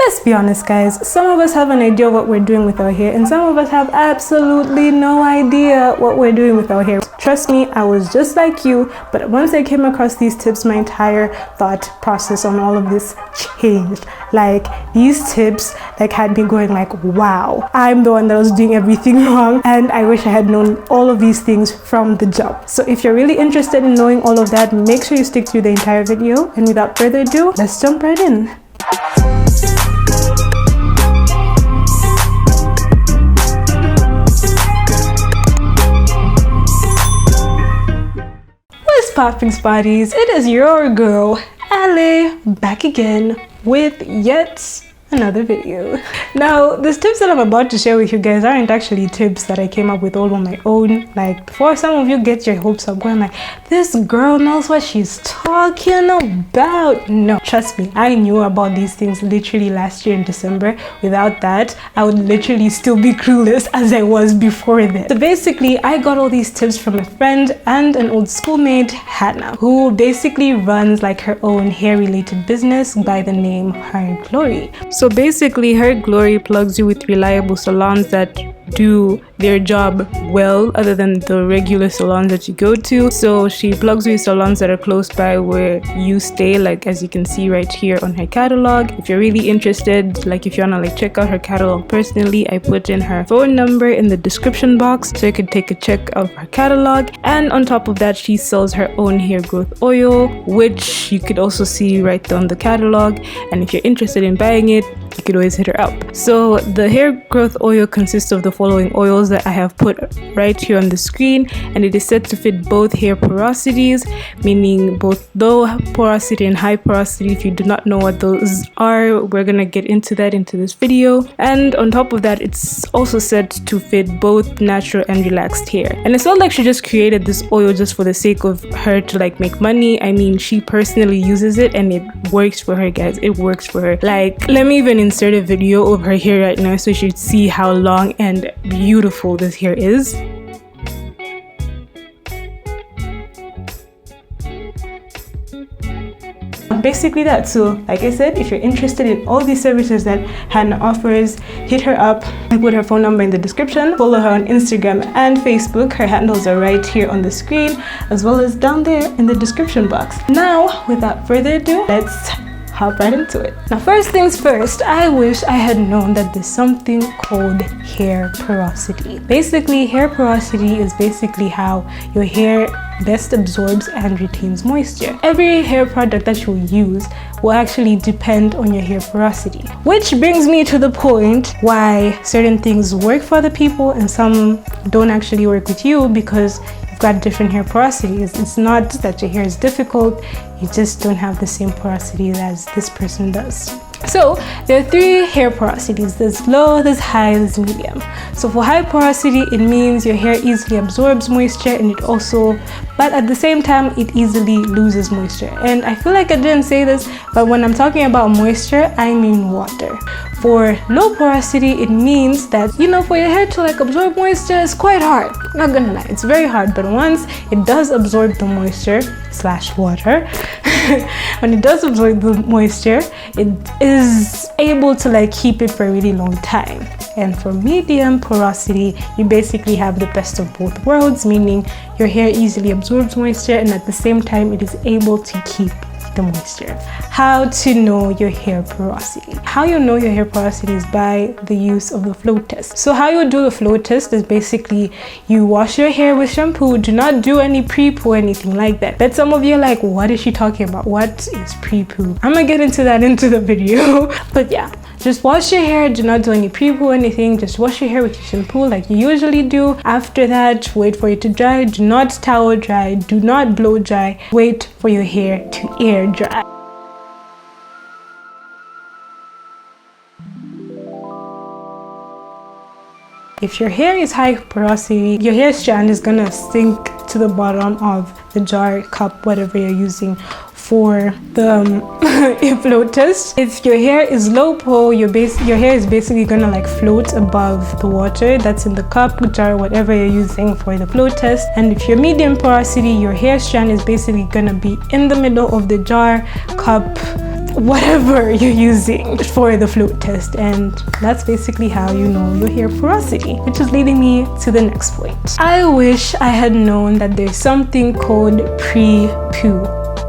let's be honest guys, some of us have an idea what we're doing with our hair and some of us have absolutely no idea what we're doing with our hair. Trust me, I was just like you, but once I came across these tips, my entire thought process on all of this changed. Like, these tips like had me going like, wow, I'm the one that was doing everything wrong, and I wish I had known all of these things from the jump. So if you're really interested in knowing all of that, make sure you stick through the entire video, and without further ado, let's jump right in. Popping Spotties, it is your girl Ale back again with yet another video. Now, these tips that I'm about to share with you guys aren't actually tips that I came up with all on my own. Like, before some of you get your hopes up going like, this girl knows what she's talking about. No, trust me, I knew about these things literally last year in December. Without that, I would literally still be clueless as I was before then. So basically, I got all these tips from a friend and an old schoolmate, Hannah, who basically runs like her own hair related business by the name Her Glory. So basically, Her Glory plugs you with reliable salons that do their job well, other than the regular salons that you go to. So she plugs you with salons that are close by where you stay, like as you can see right here on her catalog. If you're really interested, like if you wanna like check out her catalog personally, I put in her phone number in the description box so you can take a check of her catalog. And on top of that, she sells her own hair growth oil, which you could also see right there on the catalog. And if you're interested in buying it, you could always hit her up. So the hair growth oil consists of the following oils that I have put right here on the screen, and it is said to fit both hair porosities, meaning both low porosity and high porosity. If you do not know what those are, we're gonna get into that into this video. And on top of that, it's also said to fit both natural and relaxed hair. And it's not like she just created this oil just for the sake of her to like make money. I mean, she personally uses it and it works for her, guys. It works for her. Like, let me even insert a video of her hair right now so you should see how long and beautiful this hair is. Basically that. So like I said, if you're interested in all these services that Hannah offers, hit her up. I put her phone number in the description. Follow her on Instagram and Facebook. Her handles are right here on the screen as well as down there in the description box. Now, without further ado, let's hop right into it. Now, first things first, I wish I had known that there's something called hair porosity. Basically, hair porosity is basically how your hair best absorbs and retains moisture. Every hair product that you use will actually depend on your hair porosity, which brings me to the point why certain things work for other people and some don't actually work with you, because you've got different hair porosities. It's not that your hair is difficult, you just don't have the same porosity as this person does. So there are three hair porosities. There's low, there's high, there's medium. So for high porosity, it means your hair easily absorbs moisture, and it also, but at the same time, it easily loses moisture. And I feel like I didn't say this, but when I'm talking about moisture, I mean water. For low porosity, it means that, you know, for your hair to like absorb moisture is quite hard. Not gonna lie, it's very hard, but once it does absorb the moisture slash water, when it does absorb the moisture, it is able to like keep it for a really long time. And for medium porosity, you basically have the best of both worlds, meaning your hair easily absorbs moisture and at the same time it is able to keep the moisture. How to know your hair porosity? How you know your hair porosity is by the use of the flow test. So how you do the flow test is basically you wash your hair with shampoo. Do not do any pre-poo or anything like that. But some of you are like, what is she talking about? What is pre-poo? I'm gonna get into that into the video. But yeah, just wash your hair. Do not do any pre-poo or anything. Just wash your hair with your shampoo like you usually do. After that, wait for it to dry. Do not towel dry. Do not blow dry. Wait for your hair to air dry. If your hair is high porosity, your hair strand is gonna sink to the bottom of the jar, cup, whatever you're using for the float test. If your hair is low po, your hair is basically gonna like float above the water that's in the cup, jar, whatever you're using for the float test. And if you're medium porosity, your hair strand is basically gonna be in the middle of the jar, cup, whatever you're using for the float test. And that's basically how you know your hair porosity, which is leading me to the next point. I wish I had known that there's something called pre-poo,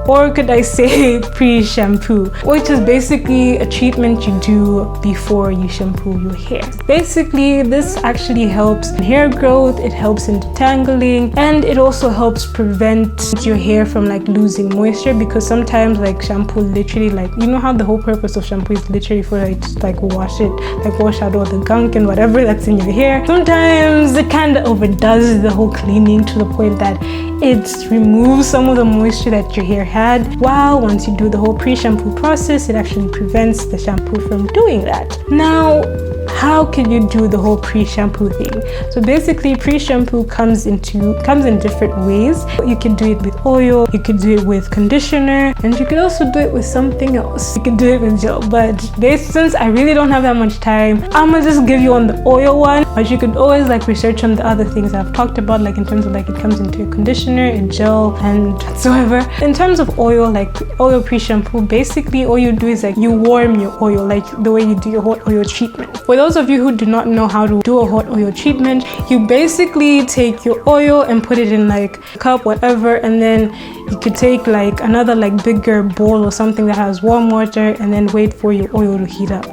or could I say pre-shampoo, which is basically a treatment you do before you shampoo your hair. Basically, this actually helps in hair growth, it helps in detangling, and it also helps prevent your hair from like losing moisture, because sometimes like shampoo literally, like, you know how the whole purpose of shampoo is literally for it to like wash out all the gunk and whatever that's in your hair. Sometimes it kind of overdoes the whole cleaning to the point that it removes some of the moisture that your hair had, while once you do the whole pre-shampoo process, it actually prevents the shampoo from doing that. Now, how can you do the whole pre-shampoo thing? So basically, pre-shampoo comes in different ways. You can do it with oil, you can do it with conditioner, and you can also do it with something else. You can do it with gel, but since I really don't have that much time, I'm gonna just give you on the oil one, but you could always like research on the other things I've talked about, like in terms of like it comes into a conditioner and gel and whatsoever. In terms of oil, like oil pre-shampoo, basically all you do is like you warm your oil, like the way you do your hot oil treatment. For those of you who do not know how to do a hot oil treatment, you basically take your oil and put it in like a cup, whatever, and then you could take like another like bigger bowl or something that has warm water, and then wait for your oil to heat up.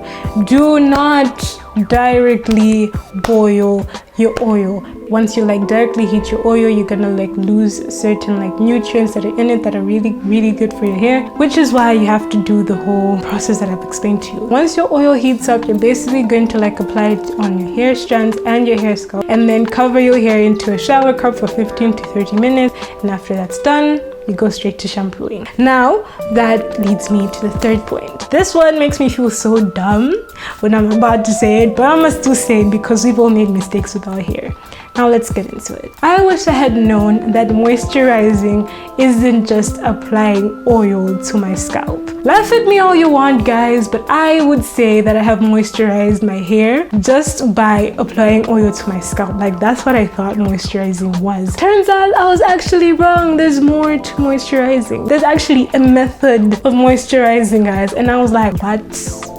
Do not directly boil your oil. Once you like directly heat your oil, you're gonna like lose certain like nutrients that are in it that are really good for your hair, which is why you have to do the whole process that I've explained to you. Once your oil heats up, you're basically going to like apply it on your hair strands and your hair scalp, and then cover your hair into a shower cup for 15 to 30 minutes, and after that's done, you go straight to shampooing. Now, that leads me to the third point. This one makes me feel so dumb when I'm about to say it, but I must still say it because we've all made mistakes with our hair. Now let's get into it. I wish I had known that moisturizing isn't just applying oil to my scalp. Laugh at me all you want, guys, but I would say that I have moisturized my hair just by applying oil to my scalp. Like, that's what I thought moisturizing was. Turns out I was actually wrong. There's more to moisturizing. There's actually a method of moisturizing, guys, and I was like, what?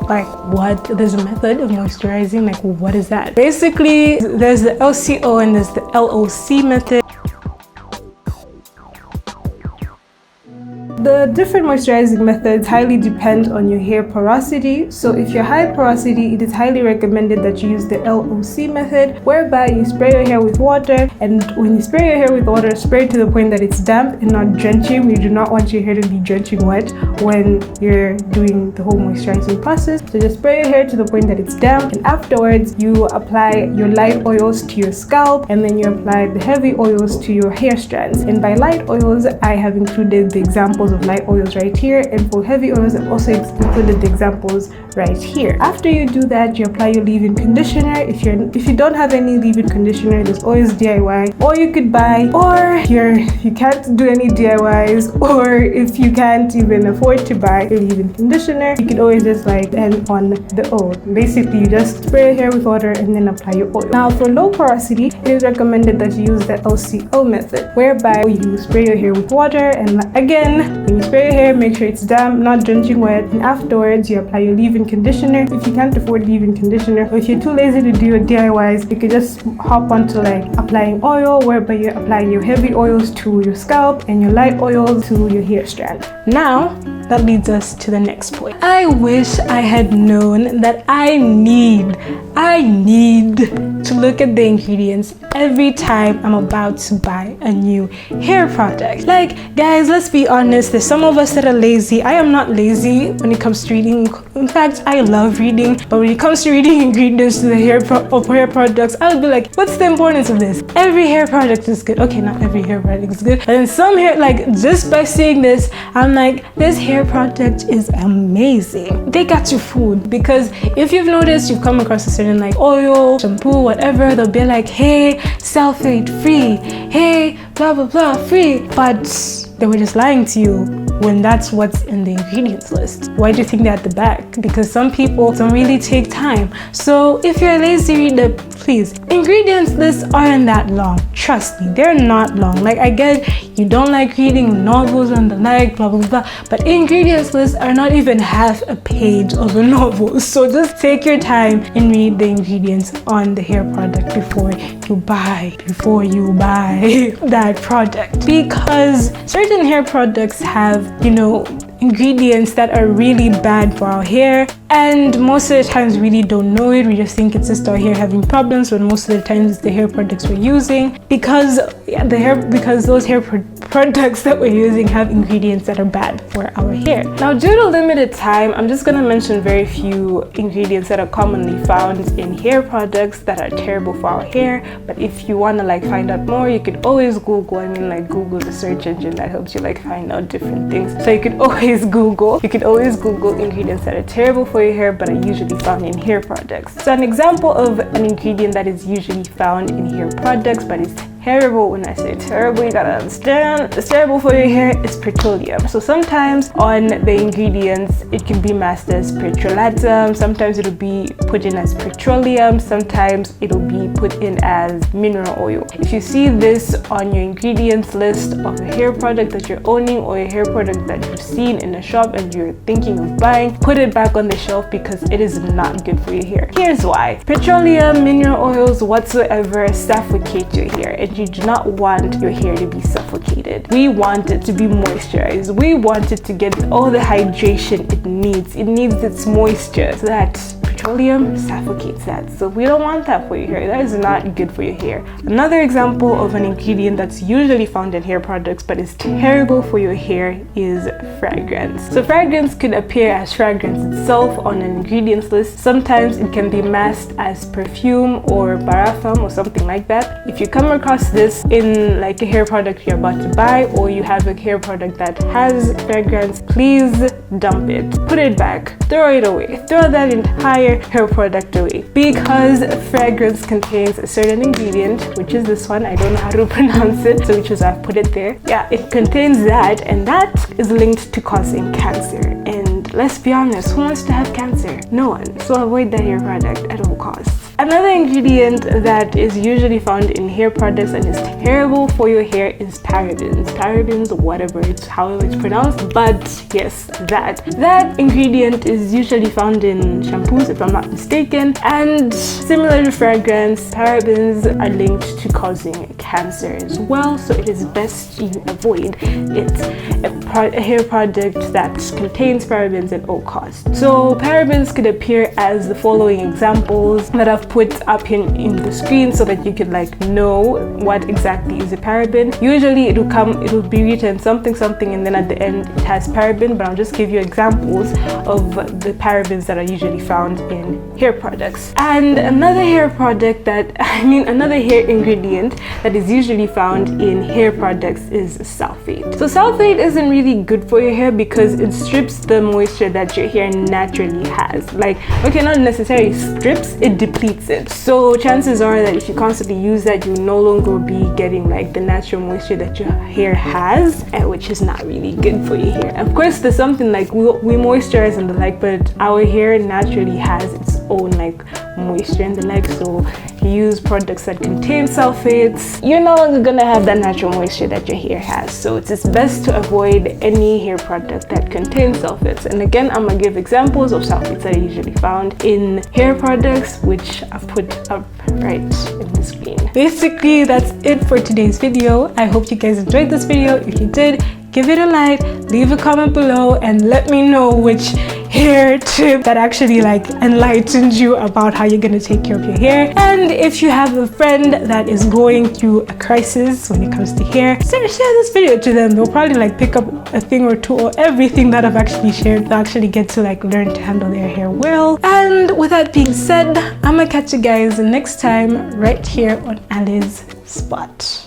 Like, what? There's a method of moisturizing? Like, what is that? Basically, there's the LCO and there's the LOC method. The different moisturizing methods highly depend on your hair porosity. So if you're high porosity, it is highly recommended that you use the LOC method, whereby you spray your hair with water, and when you spray your hair with water, spray it to the point that it's damp and not drenching. We do not want your hair to be drenching wet when you're doing the whole moisturizing process. So just spray your hair to the point that it's damp, and afterwards you apply your light oils to your scalp, and then you apply the heavy oils to your hair strands. And by light oils, I have included the examples of light oils right here, and for heavy oils I've also included the examples right here. After you do that, you apply your leave-in conditioner. If you don't have any leave-in conditioner, there's always DIY, or you could buy, or you can't do any DIYs, or if you can't even afford to buy a leave-in conditioner, you can always just like depend on the oil. Basically, you just spray your hair with water and then apply your oil. Now for low porosity, it is recommended that you use the LCO method, whereby you spray your hair with water, and again, when you spray your hair, make sure it's damp, not drenching wet, and afterwards you apply your leave-in conditioner. If you can't afford leave-in conditioner, or if you're too lazy to do your DIYs, you could just hop onto like applying oil, whereby you apply your heavy oils to your scalp and your light oils to your hair strand. Now that leads us to the next point. I wish I had known that I need to look at the ingredients every time I'm about to buy a new hair product. Like, guys, let's be honest, there's some of us that are lazy. I am not lazy when it comes to reading. In fact, I love reading, but when it comes to reading ingredients to the hair products, I would be like, what's the importance of this? Every hair product is good. Okay, not every hair product is good, but then some hair, like, just by saying this, I'm like, this hair product is amazing. They got you fooled, because if you've noticed, you've come across a certain like oil, shampoo, whatever, they'll be like, hey, sulfate free, hey, blah blah blah free, but they were just lying to you when that's what's in the ingredients list. Why do you think they're at the back? Because some people don't really take time. So if you're a lazy reader, please. Ingredients lists aren't that long. Trust me, they're not long. Like, I get you don't like reading novels and the like, blah, blah, blah, but ingredients lists are not even half a page of a novel. So just take your time and read the ingredients on the hair product before you buy that product. Because certain hair products have, you know, ingredients that are really bad for our hair, and most of the times we really don't know it. We just think it's just our hair having problems, but most of the times it's the hair products we're using, because those hair products that we're using have ingredients that are bad for our hair. Now, due to limited time, I'm just going to mention very few ingredients that are commonly found in hair products that are terrible for our hair. But if you want to like find out more, you could always Google. I mean, like, Google the search engine that helps you like find out different things. So you could always Google ingredients that are terrible for your hair but are usually found in hair products. So an example of an ingredient that is usually found in hair products but is terrible, when I say terrible, you gotta understand, it's terrible for your hair, is petroleum. So sometimes on the ingredients it can be masked as petrolatum, sometimes it'll be put in as petroleum, sometimes it'll be put in as mineral oil. If you see this on your ingredients list of a hair product that you're owning or a hair product that you've seen in a shop and you're thinking of buying, put it back on the shelf because it is not good for your hair. Here's why. Petroleum, mineral oils whatsoever suffocate your hair, and you do not want your hair to be suffocated. We want it to be moisturized. We want it to get all the hydration it needs. It needs its moisture. So that petroleum suffocates that. So we don't want that for your hair. That is not good for your hair. Another example of an ingredient that's usually found in hair products but is terrible for your hair is fragrance. So fragrance could appear as fragrance itself on an ingredients list. Sometimes it can be masked as perfume or paraffin or something like that. If you come across this in like a hair product you're about to buy, or you have a hair product that has fragrance, please dump it. Put it back. Throw it away. Throw that entire hair product away, because fragrance contains a certain ingredient, which is this one. I don't know how to pronounce it, so which is I've put it there. Yeah, it contains that, and that is linked to causing cancer. And let's be honest, who wants to have cancer? No one. So avoid that hair product at all costs. Another ingredient that is usually found in hair products and is terrible for your hair is parabens. Parabens, whatever it's however it's pronounced, but yes, that ingredient is usually found in shampoos, if I'm not mistaken. And similar to fragrance, parabens are linked to causing cancer as well. So it is best you avoid it. A hair product that contains parabens at all costs. So parabens could appear as the following examples that I've put up in the screen so that you could like know what exactly is a paraben. Usually it'll be written something and then at the end it has paraben, but I'll just give you examples of the parabens that are usually found in hair products. And another hair ingredient that is usually found in hair products is sulfate. So sulfate isn't really good for your hair because it strips the moisture that your hair naturally has. Like, okay, not necessarily strips, it depletes it. So chances are that if you constantly use that, you no longer be getting like the natural moisture that your hair has, which is not really good for your hair. Of course, there's something like we moisturize and the like, but our hair naturally has its own like moisture and the like. So if you use products that contain sulfates, you're no longer gonna have that natural moisture that your hair has. So it's best to avoid any hair product that contains sulfates. And again, I'm gonna give examples of sulfates that are usually found in hair products, which I've put up right in the screen. Basically, that's it for today's video. I hope you guys enjoyed this video. If you did, give it a like, leave a comment below, and let me know which hair tip that actually like enlightened you about how you're gonna take care of your hair. And if you have a friend that is going through a crisis when it comes to hair, share this video to them. They'll probably like pick up a thing or two or everything that I've actually shared. They'll actually get to like learn to handle their hair well. And with that being said, I'm gonna catch you guys next time right here on Ali's Spot.